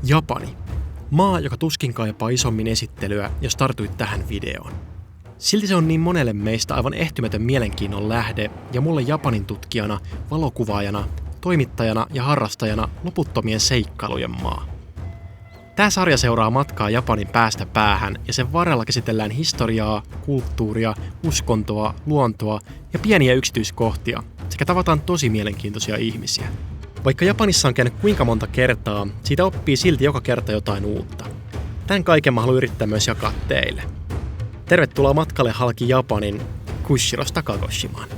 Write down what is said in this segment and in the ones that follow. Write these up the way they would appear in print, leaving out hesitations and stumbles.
Japani. Maa, joka tuskin kaipaa isommin esittelyä, jos tartuit tähän videoon. Silti se on niin monelle meistä aivan ehtymätön mielenkiinnon lähde ja mulle Japanin tutkijana, valokuvaajana, toimittajana ja harrastajana loputtomien seikkailujen maa. Tämä sarja seuraa matkaa Japanin päästä päähän ja sen varrella käsitellään historiaa, kulttuuria, uskontoa, luontoa ja pieniä yksityiskohtia sekä tavataan tosi mielenkiintoisia ihmisiä. Vaikka Japanissa on käynyt kuinka monta kertaa, siitä oppii silti joka kerta jotain uutta. Tän kaiken mä haluan yrittää myös jakaa teille. Tervetuloa matkalle halki Japanin Kushirosta Kagoshimaan.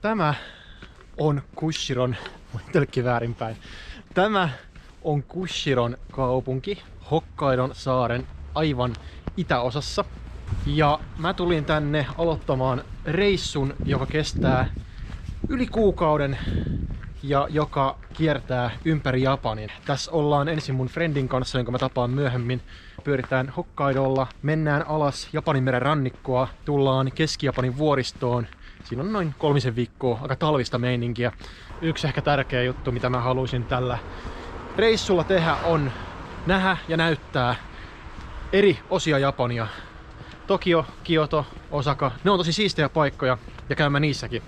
Tämä on Kushiron, tölkki väärinpäin. Tämä on Kushiron kaupunki Hokkaidon saaren aivan itäosassa. Ja mä tulin tänne aloittamaan reissun, joka kestää yli kuukauden ja joka kiertää ympäri Japanin. Tässä ollaan ensin mun friendin kanssa, jonka mä tapaan myöhemmin. Pyöritään Hokkaidolla, mennään alas Japaninmeren rannikkoa, tullaan Keski-Japanin vuoristoon. Siinä on noin 3 viikkoa aika talvista meininkiä. Yksi ehkä tärkeä juttu, mitä mä haluaisin tällä reissulla tehdä, on nähdä ja näyttää eri osia Japania. Tokio, Kioto, Osaka, ne on tosi siistejä paikkoja ja käymään niissäkin.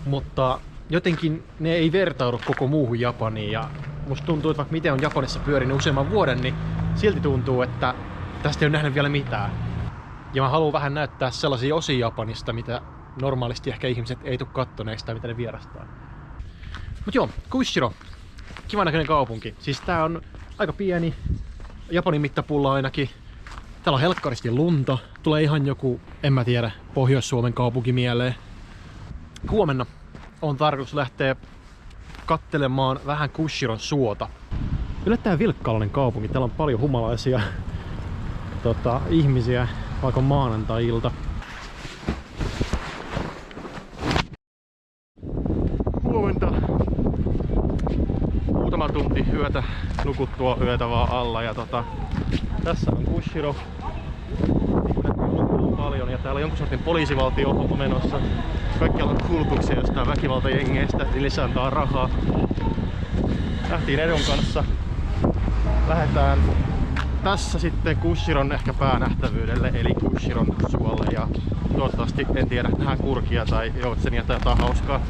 Mutta jotenkin ne ei vertaudu koko muuhun Japaniin ja musta tuntuu, että vaikka miten on Japanissa pyörinyt useamman vuoden, niin silti tuntuu, että tästä ei ole nähnyt vielä mitään. Ja mä haluan vähän näyttää sellaisia osia Japanista, mitä normaalisti ehkä ihmiset ei tule kattoneeksi tai mitä ne vierastaa. Mut joo, Kushiro. Kivan näköinen kaupunki. Siis tää on aika pieni, Japanin mittapuulla ainakin. Täällä on helkkaristi lunta. Tulee ihan joku, en mä tiedä, Pohjois-Suomen kaupunki mieleen. Huomenna on tarkoitus lähteä kattelemaan vähän Kushiron suota. Yllättäen vilkkaalainen kaupunki. Täällä on paljon humalaisia ihmisiä, vaikka maanantai-ilta. Huomenta. Muutama tunti yötä nukuttua yötä vaan alla ja tässä on Kushiro. Paljon ja täällä on jonkun sortin poliisivaltio menossa. Kaikkialla on kulkuuksia jostain väkivaltajengeistä, eli se antaa rahaa. Lähtiin Edon kanssa. Lähdetään tässä sitten Kushiron ehkä päänähtävyydelle, eli Kushiron suolle ja toivottavasti, en tiedä, nähdään kurkia tai joutsenia tai jotain hauskaa.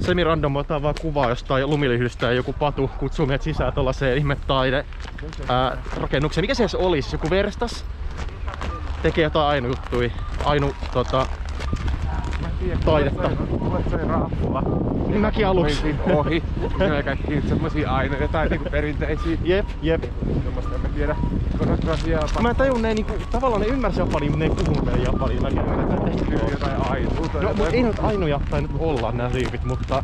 Semi-random ottaa vaan kuvaa jostain lumilihdystä ja joku patu kutsuu meidät sisään tollaseen ihme rakennukseen. Mikä se edes olisi? Joku verstas? Tekee jotain Ainu-juttui. Taidetta. Se raffula. Niin mäkin aluksi. Mentiin ohi. Meillä kaikki semmosia aineita tai niinku perinteisiä. Jep. Semmoista en mä tiedä. Konosgrasiaa. Mä en tajun, ne niinku, tavallaan ne ymmärsi Japania, mutta ne ei puhunut meidän Japania. Mä Kyllä jotain ainuuta. No, mut ei nyt ainuja tai nyt olla nää tyypit, mutta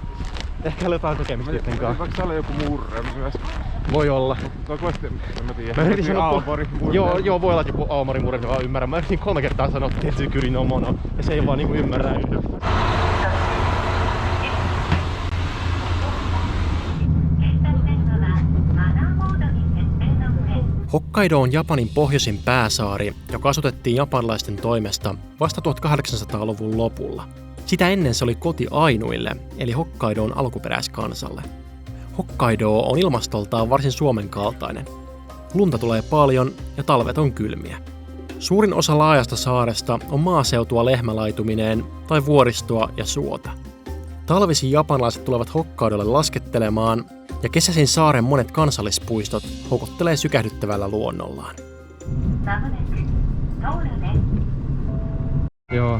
ehkä jotain tekemistä jotenkaan. Vaikka se oli joku murre myös. Voi olla. Kokoisesti, en mä tiedä. Mä yritin sanoa Aomori murre. Joo, voi olla joku Aomori murre, mä vaan ymmärrän. Mä yritin 3 kertaa sanoa Tetsukyri no mono, ja se ei vaan niinku ymmärrä yhdessä. Hokkaido on Japanin pohjoisin pääsaari, joka asutettiin japanilaisten toimesta vasta 1800-luvun lopulla. Sitä ennen se oli koti ainuille, eli Hokkaidon alkuperäiskansalle. Hokkaido on ilmastoltaan varsin Suomen kaltainen. Lunta tulee paljon ja talvet on kylmiä. Suurin osa laajasta saaresta on maaseutua lehmälaitumineen tai vuoristoa ja suota. Talvisin japanilaiset tulevat Hokkaidolle laskettelemaan ja kesäisin saaren monet kansallispuistot houkuttelee sykähdyttävällä luonnollaan. Joo.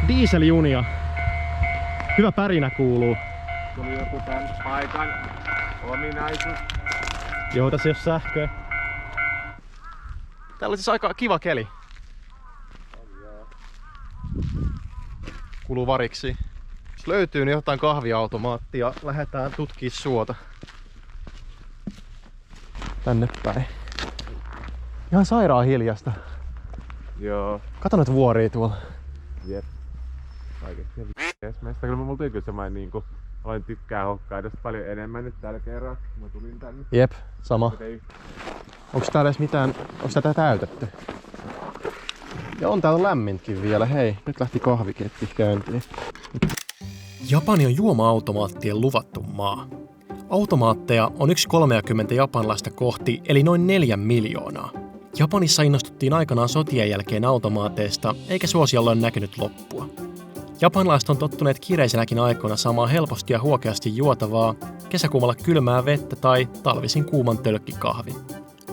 Dieseljunia. Hyvä pärinä kuuluu. Tuli joku tän paikan ominaisuus. Joo, tässä ei oo sähköä. Täällä on siis aika kiva keli. Kuluu variksi. Jos löytyy niin jotain kahviautomaattia, lähdetään tutkimaan suota. Tänne päin. Ihan sairaan hiljasta. Joo. Kato noita vuoria tuolla. Jep. Oikeesti meistä kyllä mulla tuli kyllä semmoinen niinku... Aloin tykkää Hokkaidosta paljon enemmän nyt tällä kerralla, kun mä tulin tänne. Jep, sama. Onks täällä edes mitään... Onks tätä täytetty? Ja on täällä lämminkin vielä. Hei, nyt lähti kahviketti käyntiin. Japani on juoma-automaattien luvattu maa. Automaatteja on 1,30 japanilaista kohti, eli noin 4 miljoonaa. Japanissa innostuttiin aikanaan sotien jälkeen automaateista, eikä suosiolla ole näkynyt loppua. Japanilaiset on tottuneet kiireisenäkin aikoina saamaan helposti ja huokeasti juotavaa, kesäkuumalla kylmää vettä tai talvisin kuuman tölkkikahvin.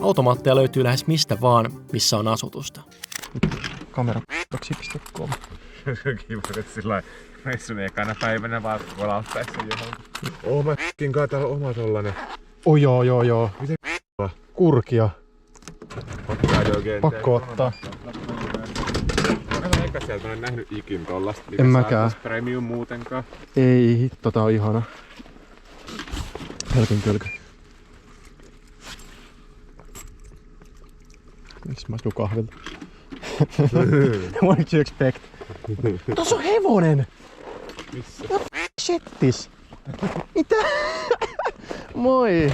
Automaatteja löytyy lähes mistä vaan, missä on asutusta. Kamera .com. Kiva, että sillä reissun ekana päivänä vaan kolauttaessa johon. Mä kai täällä oma tollanen. Oh joo. Miten kurkia. Hokkaido-genteä. Pakko ottaa. Mä en eikä sieltä ole nähnyt ikin tollasta. En mäkään. Premium muutenkaan. Ei hitto, tää on ihana. Pelkyn kylky. Miksi maistuu kahvilta? What did you expect? Tuossa on hevonen! Missä? Shittis! Mitä? Moi!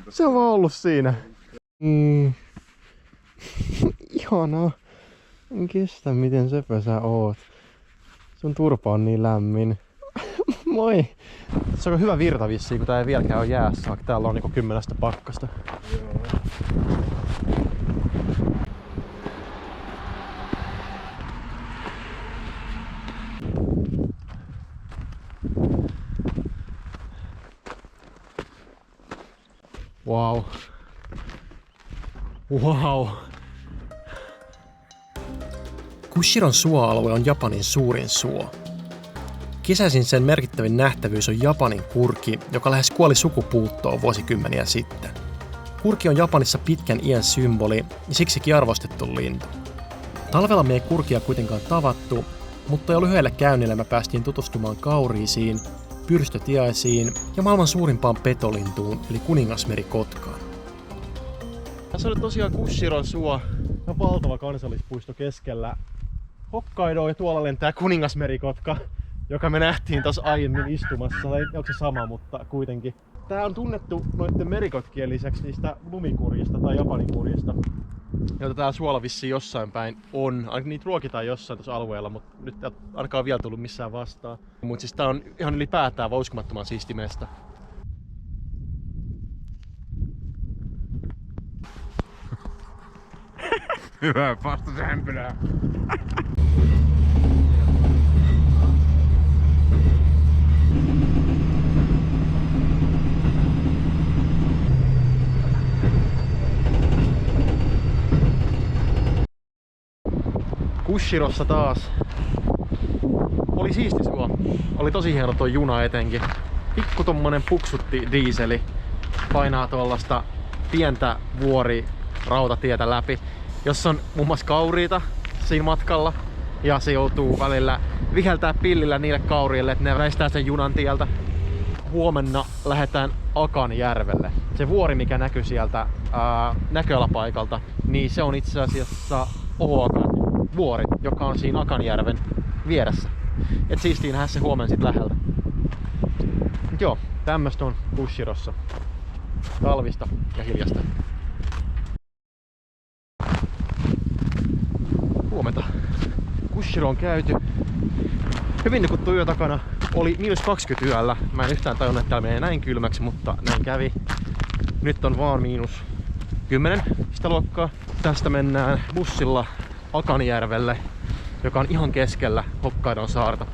Se on vaan ollut siinä. Ihanaa. En kestä miten sepä sä oot. Sun turpa on niin lämmin. Moi! Se on hyvä virta vissiin, kun tää ei vieläkään ole jäässä, vaikka täällä on niinku 10 pakkasta. Joo. Wow. Kushiron suoalue on Japanin suurin suo. Kesäisin sen merkittävin nähtävyys on Japanin kurki, joka lähes kuoli sukupuuttoon vuosikymmeniä sitten. Kurki on Japanissa pitkän iän symboli ja siksikin arvostettu lintu. Talvella me ei kurkia kuitenkaan tavattu, mutta jo lyhyellä käynnillä me päästiin tutustumaan kauriisiin, pyrstötiaisiin ja maailman suurimpaan petolintuun eli kuningasmerikotkaan. Tässä oli tosiaan Kushiron suo, valtava kansallispuisto keskellä Hokkaidoa ja tuolla lentää kuningasmerikotka, joka me nähtiin tuossa aiemmin istumassa. Tai onko se sama, mutta kuitenkin. Tää on tunnettu noitten merikotkien lisäksi niistä lumikurjista tai japanikurjista, joita täällä suolla vissiin jossain päin on. Ainakin niitä ruokitaan jossain tuossa alueella, mutta nyt ei ainakaan vielä tullut missään vastaan. Mutta siis tää on ihan ylipäätään vaan uskomattoman siisti mesta. Hyvä pastasämpylää. Kushirossa taas. Oli siisti suo. Oli tosi hieno tuo juna etenkin. Pikku tommonen puksutti diiseli. Painaa tuollaista pientä vuori rautatietä läpi, jossa on muun muassa kauriita siinä matkalla. Ja se joutuu välillä viheltää pillillä niille kauriille, että ne väistää sen junan tieltä. Huomenna lähdetään Akanjärvelle. Se vuori, mikä näkyy sieltä näköalapaikalta, niin se on itse asiassa Oakan vuori, joka on siinä Akanjärven vieressä. Et siistiin nähdä se huomenna sit läheltä. Mut joo, tämmöstä on Kushirossa. Talvista ja hiljasta. Huomenta. Kushiro on käyty. Hyvin nukuttu yö takana. Oli -20 yöllä. Mä en yhtään tajunnut, että täällä menee näin kylmäksi, mutta näin kävi. Nyt on vaan -10 sitä luokkaa. Tästä mennään bussilla Akanjärvelle, joka on ihan keskellä Hokkaidon saarta.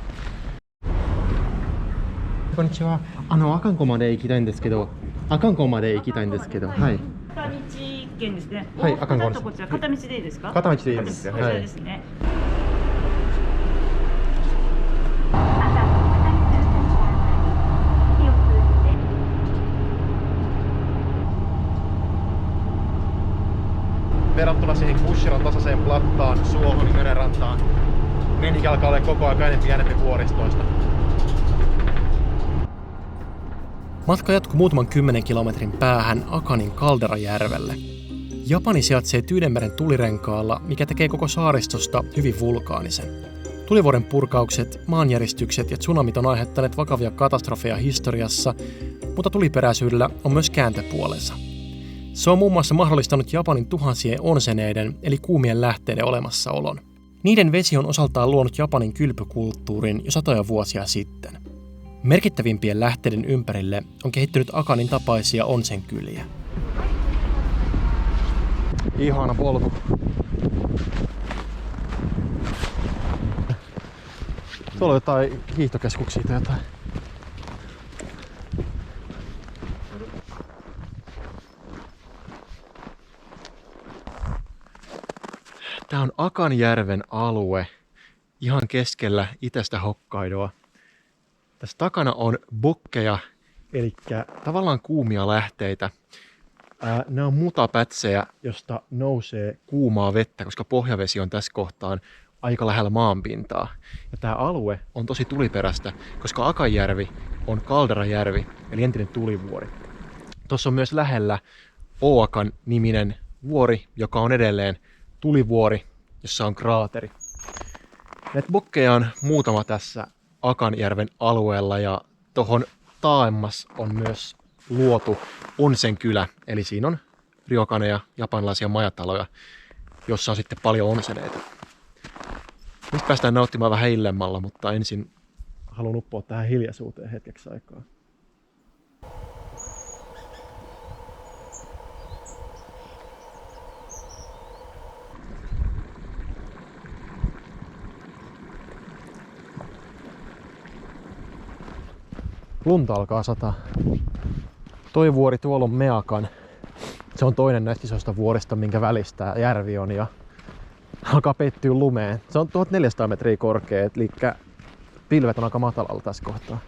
Konnichiwa. Akanko made ikitaiんですけど。Akanko made ikitaiんですけど。はい。片道券ですね。はい、アカンコです。こちら片道でいいですか？片道でいいです。こちらですね。verrattuna siihen Kushiron tasaiseen plattaan, suohon ja merenrantaan. Meininki alkaa olla koko ajan enempi vuoristoista. Matka jatkuu muutaman 10 kilometrin päähän Akanin kalderajärvelle. Japani sijaitsee Tyynenmeren tulirenkaalla, mikä tekee koko saaristosta hyvin vulkaanisen. Tulivuoren purkaukset, maanjäristykset ja tsunamit on aiheuttaneet vakavia katastrofeja historiassa, mutta tuliperäisyydellä on myös kääntöpuolensa. Se on muun muassa mahdollistanut Japanin tuhansien onseneiden eli kuumien lähteiden olemassaolon. Niiden vesi on osaltaan luonut Japanin kylpykulttuurin jo satoja vuosia sitten. Merkittävimpien lähteiden ympärille on kehittynyt Akanin tapaisia onsenkyliä. Ihana polku. Tuolla on jotain hiihtokeskuksia tai jotain. Tää on Akanjärven alue ihan keskellä itäistä Hokkaidoa. Tässä takana on bokkeja, eli tavallaan kuumia lähteitä. Nämä on mutapätsejä, josta nousee kuumaa vettä, koska pohjavesi on tässä kohtaan aika lähellä maanpintaa. Ja tämä alue on tosi tuliperäistä, koska Akanjärvi on kalderajärvi, eli entinen tulivuori. Tuossa on myös lähellä Oakan niminen vuori, joka on edelleen tulivuori, jossa on kraateri. Näitä bokkeja on muutama tässä Akanjärven alueella ja tuohon taaemmas on myös luotu onsenkylä, eli siinä on ryokaneja, japanilaisia majataloja, jossa on sitten paljon onseneita. Nyt päästään nauttimaan vähän illemmalla, mutta ensin haluan uppoa tähän hiljaisuuteen hetkeksi aikaa. Lunta alkaa sataa. Toi vuori tuolla on Meakan. Se on toinen näistä isoista vuorista, minkä välistä järvi on ja alkaa peittyä lumeen. Se on 1400 metriä korkea, eli pilvet on aika matalalla tässä kohtaa.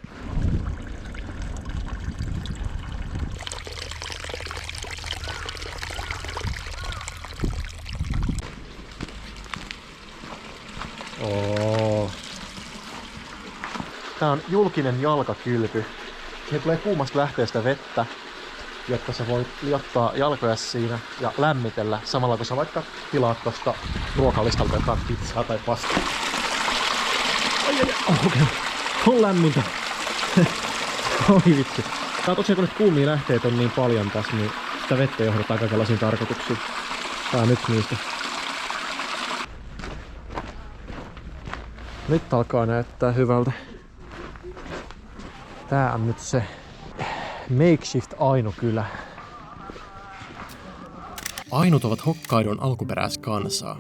Tää on julkinen jalkakylpy. Siihen tulee kuumasta lähteestä vettä, jotta sä voit liottaa jalkoja siinä ja lämmitellä samalla kun sä vaikka tilaat tosta ruokalistalta jotain pizzaa tai pastaa. Okei. On lämmintä. Oi vitsi. Tää on tosiaan kun nyt kuumia lähteitä on niin paljon tässä, niin sitä vettä johdetaan kaikenlaisiin tarkoituksiin. Tää on yksi niistä. Nyt alkaa näyttää hyvältä. Tää on nyt se makeshift Ainu-kylä. Ainut ovat Hokkaidon alkuperäiskansaa.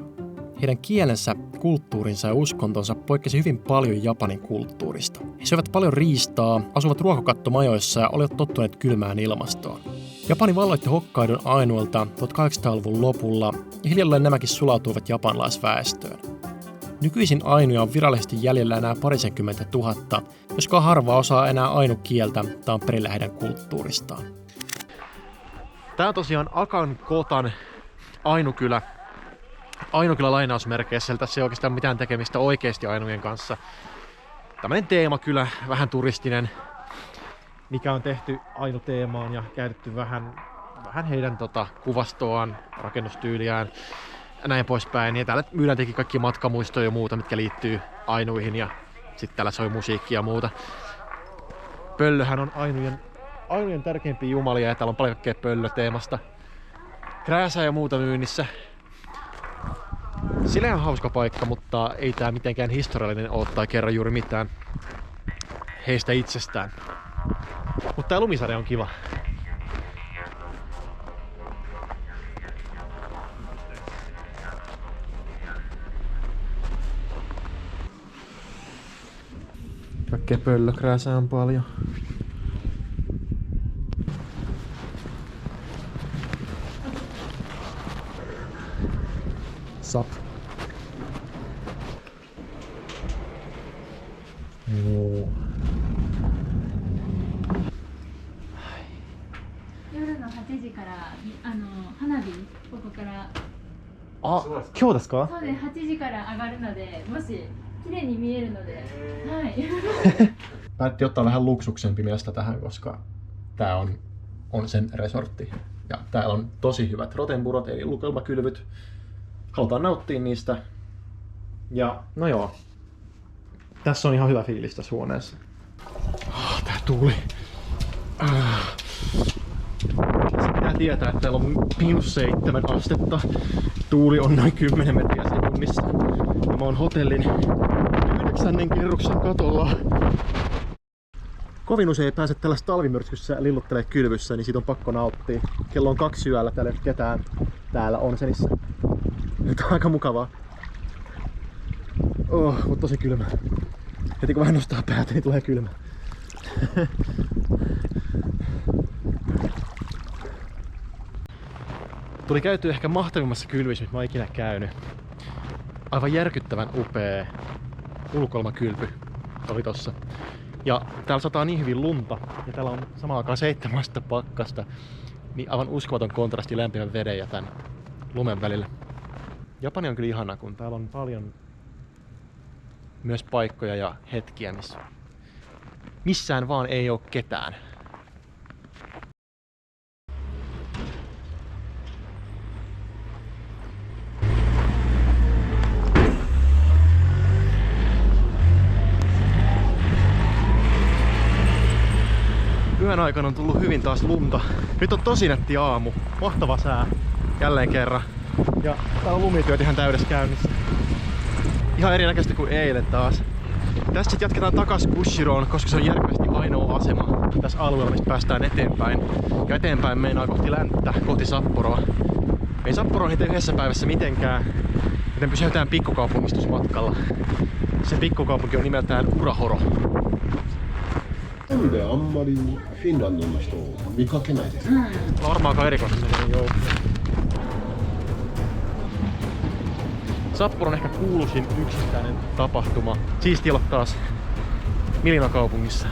Heidän kielensä, kulttuurinsa ja uskontonsa poikkesi hyvin paljon Japanin kulttuurista. He syövät paljon riistaa, asuvat ruokakattomajoissa ja olivat tottuneet kylmään ilmastoon. Japani valloitti Hokkaidon Ainuilta 1800-luvun lopulla ja hiljalleen nämäkin sulautuivat japanilaisväestöön. Nykyisin ainuja on virallisesti jäljellä enää 20 000, joskaan harva osaa enää ainu-kieltä tai on perillä heidän kulttuuristaan. Tää on tosiaan Akan Kotan ainukylä. Ainukylä lainausmerkeissä, tässä ei oikeastaan mitään tekemistä oikeasti ainujen kanssa. Tällainen teemakylä, vähän turistinen, mikä on tehty ainuteemaan ja käytetty vähän heidän kuvastoaan, rakennustyyliään ja näin poispäin. Ja täällä myydään tietenkin kaikki matkamuistoja ja muuta, mitkä liittyy ainuihin ja sitten täällä soi musiikkia ja muuta. Pöllöhän on ainujen tärkeimpiä jumalia ja täällä on paljon kaikkea pöllöteemasta. Krääsää ja muuta myynnissä. Sillä on hauska paikka, mutta ei tää mitenkään historiallinen ole tai kerro juuri mitään heistä itsestään. Mutta tää lumisade on kiva. Kaikkea pöllökrääsää on paljon. Sap. Joo. 夜の8時から花火ここからあ、今日ですか？そうで8時から上がるので、もし綺麗に見えるので、はい。Päätti ottaa vähän luksuksempi mestä tähän, koska tää on sen resortti. Ja täällä on tosi hyvät rotenburot, eli lukelmakylvyt. Halutaan nauttia niistä. Ja no joo. Tässä on ihan hyvä fiilis tässä huoneessa. Tää tuuli. Pitää tietää, että täällä on -7 astetta. Tuuli on noin 10 metriä sekunnissa. Ja mä oon hotellin 9. kerroksen katolla. Kovin usein ei pääse tällaisessa talvimyrskyssä lilluttelee kylvyssä, niin siitä on pakko nauttia. Kello on 2 yöllä, täällä ei ole ketään täällä Onsenissa. Nyt on aika mukavaa. Mutta tosi kylmä. Heti kun vähän nostaa päätä, niin tulee kylmä. Tuli käyty ehkä mahtavimmassa kylvyssä, mitä mä oon ikinä käynyt. Aivan järkyttävän upea ulkoilmakylpy oli tossa. Ja täällä sataa niin hyvin lunta, ja täällä on samaan aikaan 7 astetta pakkasta, niin aivan uskomaton kontrasti lämpimän veden ja tän lumen välillä. Japani on kyllä ihana, kun täällä on paljon myös paikkoja ja hetkiä, missä missään vaan ei oo ketään. Yön aikana on tullut hyvin taas lunta. Nyt on tosi nätti aamu. Mahtava sää. Jälleen kerran. Ja täällä on lumityöt ihan täydessä käynnissä. Ihan erinäköistä kuin eilen taas. Tästä sit jatketaan takas Kushiroon, koska se on järkevästi ainoa asema tässä alueella, mistä päästään eteenpäin. Ja eteenpäin meinaa kohti länttä, kohti Sapporoa. Ei Sapporoon heti yhdessä päivässä mitenkään, joten pysytään pikkukaupungistusmatkalla. Se pikkukaupunki on nimeltään Urahoro. なんであんまりフィンランドの人を見かけないです。 Varmaan aika erikoinen joukko. Sapporon ehkä kuuluisin yksittäinen tapahtuma. Siistiä olla taas Milano kaupungissa.